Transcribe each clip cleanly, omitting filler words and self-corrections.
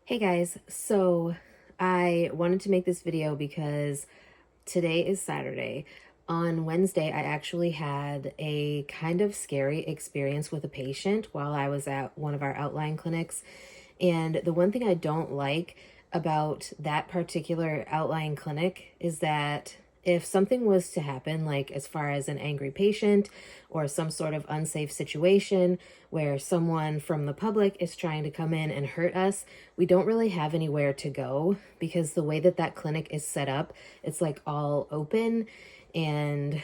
Hey guys, so I wanted to make this video because today is Saturday. On Wednesday, I actually had a kind of scary experience with a patient while I was at one of our outline clinics. And the one thing I don't like about that particular outline clinic is that if something was to happen, like as far as an angry patient or some sort of unsafe situation where someone from the public is trying to come in and hurt us, we don't really have anywhere to go because the way that that clinic is set up, it's like all open. And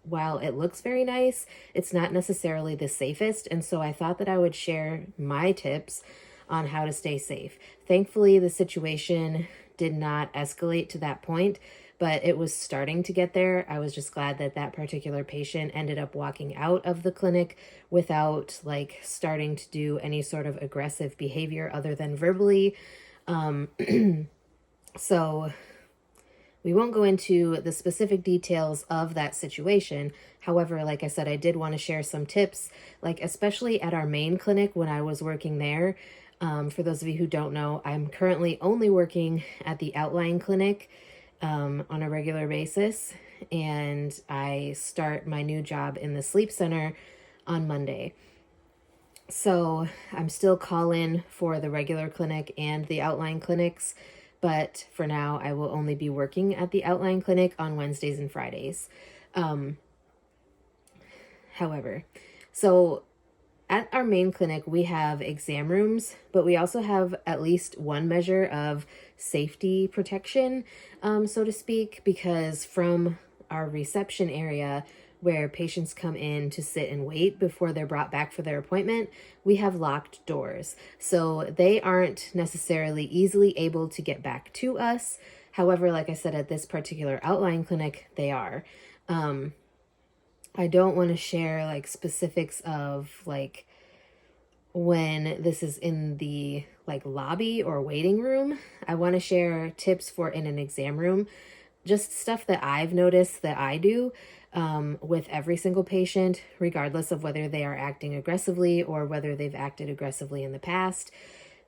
while it looks very nice, it's not necessarily the safest. And so I thought that I would share my tips on how to stay safe. Thankfully, the situation did not escalate to that point, but it was starting to get there. I was just glad that that particular patient ended up walking out of the clinic without like starting to do any sort of aggressive behavior other than verbally. So we won't go into the specific details of that situation. However, like I said, I did want to share some tips, like especially at our main clinic when I was working there. For those of you who don't know, I'm currently only working at the outline clinic on a regular basis, and I start my new job in the sleep center on Monday. So I'm still call-in for the regular clinic and the outline clinics, but for now I will only be working at the outline clinic on Wednesdays and Fridays. However, so at our main clinic, we have exam rooms, but we also have at least one measure of safety protection, so to speak, because from our reception area where patients come in to sit and wait before they're brought back for their appointment, we have locked doors. So they aren't necessarily easily able to get back to us. However, like I said, at this particular outline clinic, they are. I don't want to share like specifics of like when this is in the like lobby or waiting room. I want to share tips for in an exam room, just stuff that I've noticed that I do with every single patient, regardless of whether they are acting aggressively or whether they've acted aggressively in the past.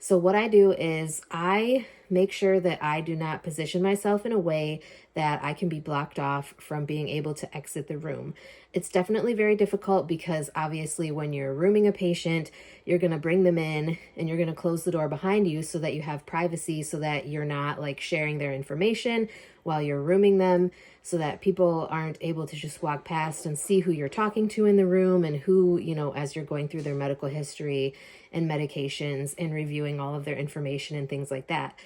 So what I do is I make sure that I do not position myself in a way that I can be blocked off from being able to exit the room. It's definitely very difficult because obviously when you're rooming a patient, you're going to bring them in and you're going to close the door behind you so that you have privacy, so that you're not like sharing their information while you're rooming them, so that people aren't able to just walk past and see who you're talking to in the room and who, you know, as you're going through their medical history and medications and reviewing all of their information and things like that.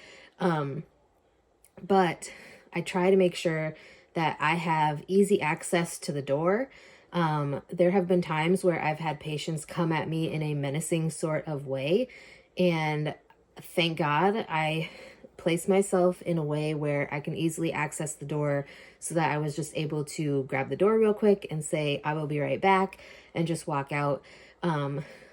But I try to make sure that I have easy access to the door. There have been times where I've had patients come at me in a menacing sort of way, and thank God I place myself in a way where I can easily access the door, so that I was just able to grab the door real quick and say, I will be right back, and just walk out.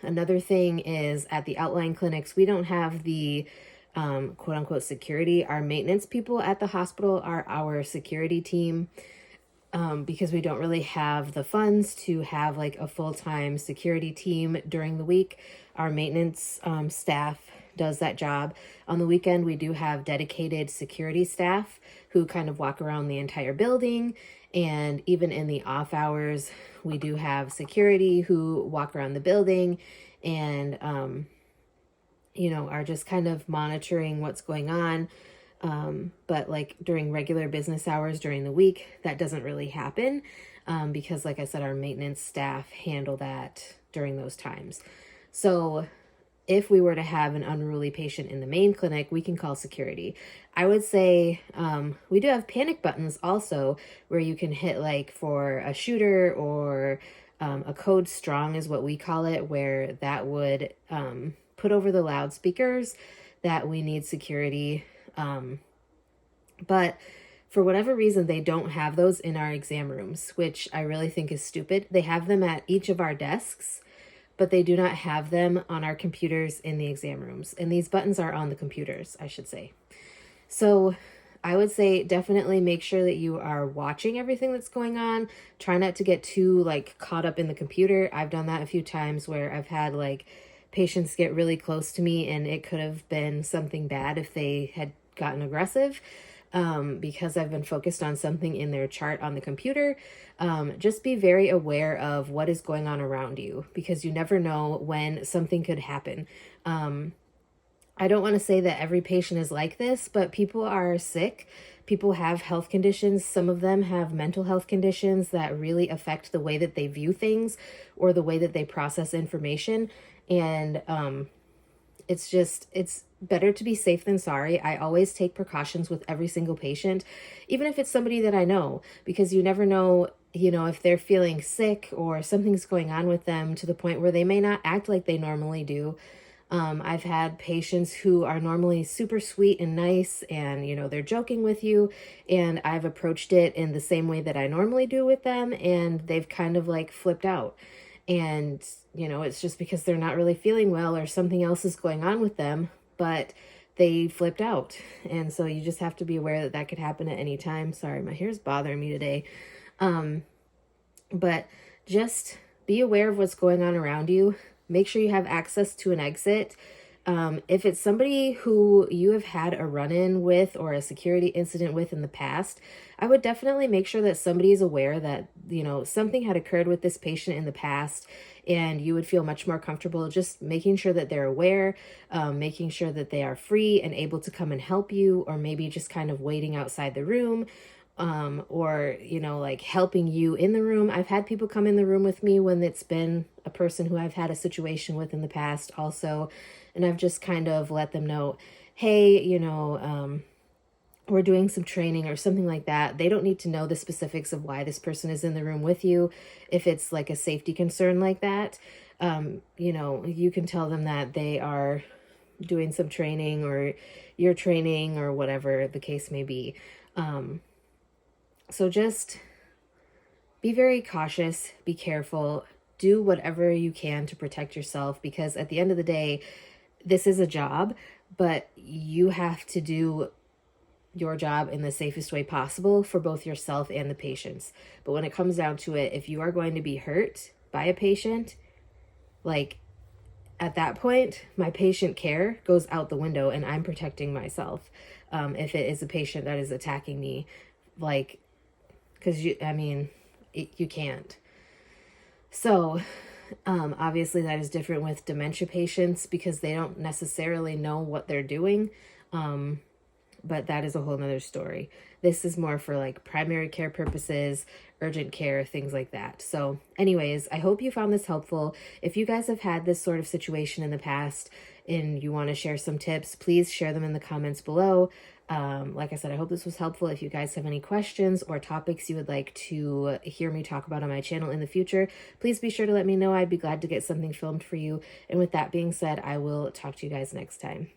Another thing is at the outline clinics, we don't have the quote unquote security. Our maintenance people at the hospital are our security team, because we don't really have the funds to have like a full-time security team during the week. Our maintenance staff does that job. On the weekend, we do have dedicated security staff who kind of walk around the entire building. And even in the off hours, we do have security who walk around the building and, you know, are just kind of monitoring what's going on. But like during regular business hours during the week, that doesn't really happen, because like I said, our maintenance staff handle that during those times. So if we were to have an unruly patient in the main clinic, we can call security. I would say we do have panic buttons also, where you can hit like for a shooter or a code strong is what we call it, where that would put over the loudspeakers that we need security. But for whatever reason, they don't have those in our exam rooms, which I really think is stupid. They have them at each of our desks, but they do not have them on our computers in the exam rooms. And these buttons are on the computers, I should say. So I would say definitely make sure that you are watching everything that's going on. Try not to get too like caught up in the computer. I've done that a few times where I've had like patients get really close to me and it could have been something bad if they had gotten aggressive. Because I've been focused on something in their chart on the computer. Just be very aware of what is going on around you, because you never know when something could happen. I don't want to say that every patient is like this, but people are sick. People have health conditions. Some of them have mental health conditions that really affect the way that they view things or the way that they process information. And it's better to be safe than sorry. I always take precautions with every single patient, even if it's somebody that I know, because you never know, if they're feeling sick or something's going on with them to the point where they may not act like they normally do. I've had patients who are normally super sweet and nice and, they're joking with you, and I've approached it in the same way that I normally do with them, and they've kind of like flipped out. And, it's just because they're not really feeling well or something else is going on with them, but they flipped out. And so you just have to be aware that that could happen at any time. Sorry, my hair's bothering me today. But just be aware of what's going on around you. Make sure you have access to an exit. If it's somebody who you have had a run-in with or a security incident with in the past, I would definitely make sure that somebody is aware that, something had occurred with this patient in the past, and you would feel much more comfortable just making sure that they're aware, making sure that they are free and able to come and help you, or maybe just kind of waiting outside the room, or, like helping you in the room. I've had people come in the room with me when it's been a person who I've had a situation with in the past also. And I've just kind of let them know, hey, we're doing some training or something like that. They don't need to know the specifics of why this person is in the room with you. If it's like a safety concern like that, you can tell them that they are doing some training or you're training or whatever the case may be. So just be very cautious, be careful, do whatever you can to protect yourself, because at the end of the day, this is a job, but you have to do your job in the safest way possible for both yourself and the patients. But when it comes down to it, if you are going to be hurt by a patient, like at that point, my patient care goes out the window and I'm protecting myself. If it is a patient that is attacking me, like, because you can't. So obviously that is different with dementia patients because they don't necessarily know what they're doing. But that is a whole nother story. This is more for like primary care purposes, urgent care, things like that. So anyways, I hope you found this helpful. If you guys have had this sort of situation in the past and you want to share some tips, please share them in the comments below. Like I said, I hope this was helpful. If you guys have any questions or topics you would like to hear me talk about on my channel in the future, please be sure to let me know. I'd be glad to get something filmed for you. And with that being said, I will talk to you guys next time.